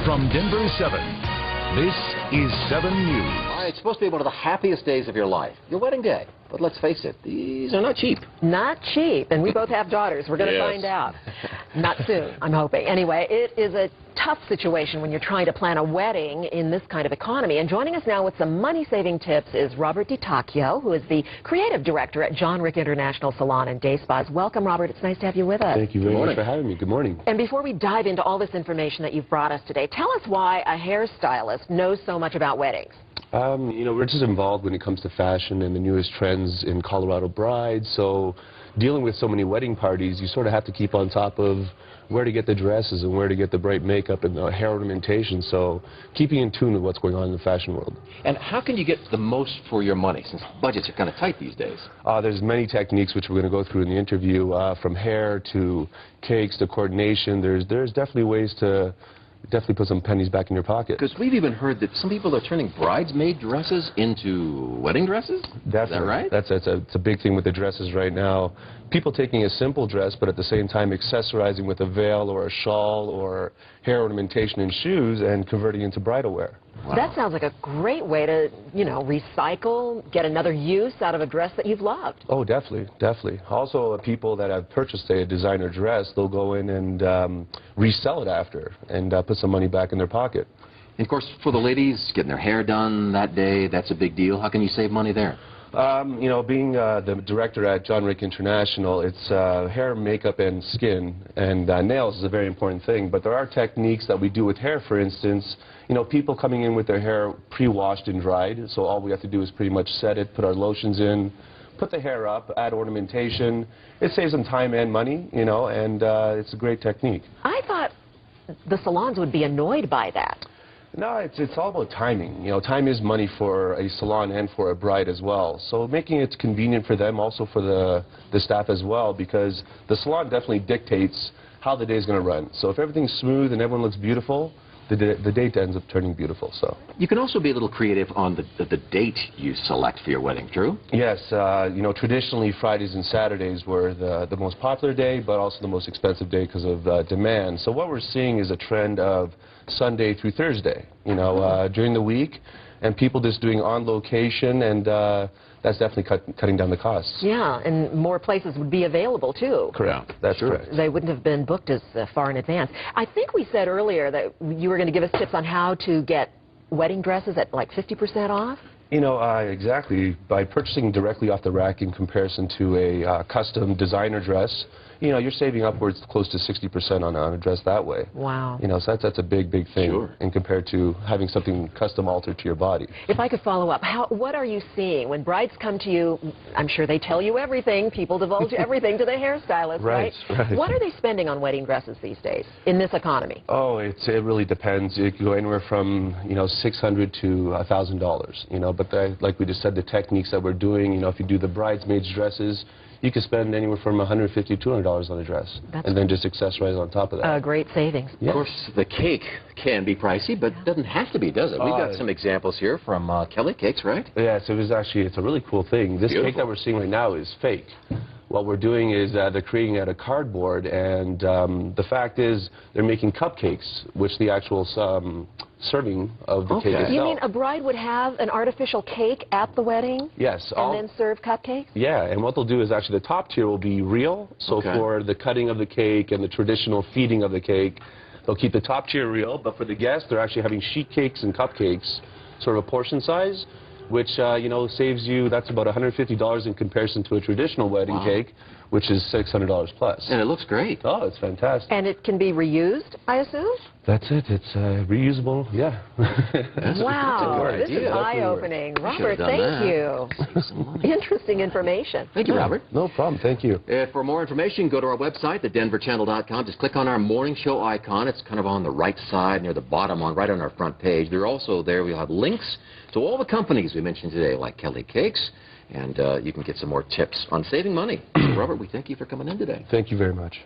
From Denver 7, this is 7 News. It's supposed to be one of the happiest days of your life, your wedding day. But let's face it, these are not cheap. Not cheap, and we both have daughters. We're going to find out. Not soon, I'm hoping. Anyway, it is a tough situation when you're trying to plan a wedding in this kind of economy. And joining us now with some money-saving tips is Robert DiTacchio, who is the creative director at Jon'Ric International Salon and Day Spas. Welcome, Robert. It's nice to have you with us. Thank you very much for having me. Good morning. And before we dive into all this information that you've brought us today, tell us why a hairstylist knows so much about weddings. You know, we're just involved when it comes to fashion and the newest trends in Colorado brides. So dealing with so many wedding parties, you sort of have to keep on top of where to get the dresses and where to get the bright makeup and the hair ornamentation. So keeping in tune with what's going on in the fashion world. And how can you get the most for your money, since budgets are kind of tight these days? There's many techniques which we're going to go through in the interview, from hair to cakes to coordination. There's definitely ways to put some pennies back in your pocket. Because we've even heard that some people are turning bridesmaid dresses into wedding dresses? Definitely. Is that right? It's a big thing with the dresses right now. People taking a simple dress, but at the same time accessorizing with a veil or a shawl or hair ornamentation and shoes and converting into bridal wear. Wow. That sounds like a great way to, you know, recycle, get another use out of a dress that you've loved. Oh, definitely, definitely. Also, people that have purchased, say, a designer dress, they'll go in and resell it after and put some money back in their pocket. And of course, for the ladies, getting their hair done that day, that's a big deal. How can you save money there? You know, being the director at Jon'Ric International, it's hair, makeup, and skin, and nails is a very important thing. But there are techniques that we do with hair, for instance. You know, people coming in with their hair pre-washed and dried, so all we have to do is pretty much set it, put our lotions in, put the hair up, add ornamentation. It saves them time and money, you know, and it's a great technique. I thought the salons would be annoyed by that. No, it's all about timing. You know, time is money for a salon and for a bride as well. So making it convenient for them, also for the staff as well, because the salon definitely dictates how the day is going to run. So if everything's smooth and everyone looks beautiful, the date ends up turning beautiful. So you can also be a little creative on the date you select for your wedding, true? Yes. You know, traditionally Fridays and Saturdays were the most popular day, but also the most expensive day because of demand. So what we're seeing is a trend of Sunday through Thursday, you know, during the week, and people just doing on location, and that's definitely cutting down the costs. Yeah, and more places would be available too. Correct. That's correct. They wouldn't have been booked as far in advance. I think we said earlier that you were going to give us tips on how to get wedding dresses at like 50% off. You know, exactly. By purchasing directly off the rack in comparison to a custom designer dress, you know, you're saving upwards close to 60% on a dress that way. Wow. You know, so that's a big thing. Sure. And compared to having something custom altered to your body. If I could follow up, what are you seeing when brides come to you? I'm sure they tell you everything. People divulge everything to the hairstylist, right? Right. What are they spending on wedding dresses these days in this economy? Oh, it really depends. It can go anywhere from, you know, $600 to $1,000. You know, but like we just said, the techniques that we're doing. You know, if you do the bridesmaids dresses, you can spend anywhere from $150 to $200 on a dress, and then just accessorize on top of that. Great savings. Yeah. Of course, the cake can be pricey, but it doesn't have to be, does it? We've got some examples here from Kelly Cakes, right? Yes, it's a really cool thing. This cake that we're seeing right now is fake. What we're doing is they're creating it out of cardboard, and the fact is they're making cupcakes, which the actual serving of the cake itself. You mean a bride would have an artificial cake at the wedding? Yes. And then serve cupcakes? Yeah, and what they'll do is actually the top tier will be real, so for the cutting of the cake and the traditional feeding of the cake, they'll keep the top tier real, but for the guests, they're actually having sheet cakes and cupcakes, sort of a portion size, which, you know, saves you, that's about $150 in comparison to a traditional wedding cake, which is $600 plus. And it looks great. Oh, it's fantastic. And it can be reused, I assume? That's it. It's reusable, yeah. Wow, this is eye-opening. Robert, thank you. Interesting information. Thank you, Robert. No problem. Thank you. For more information, go to our website, thedenverchannel.com. Just click on our morning show icon. It's kind of on the right side, near the bottom, right on our front page. They're also there. We'll have links to all the companies we mentioned today, like Kelly Cakes, and you can get some more tips on saving money. Robert, we thank you for coming in today. Thank you very much.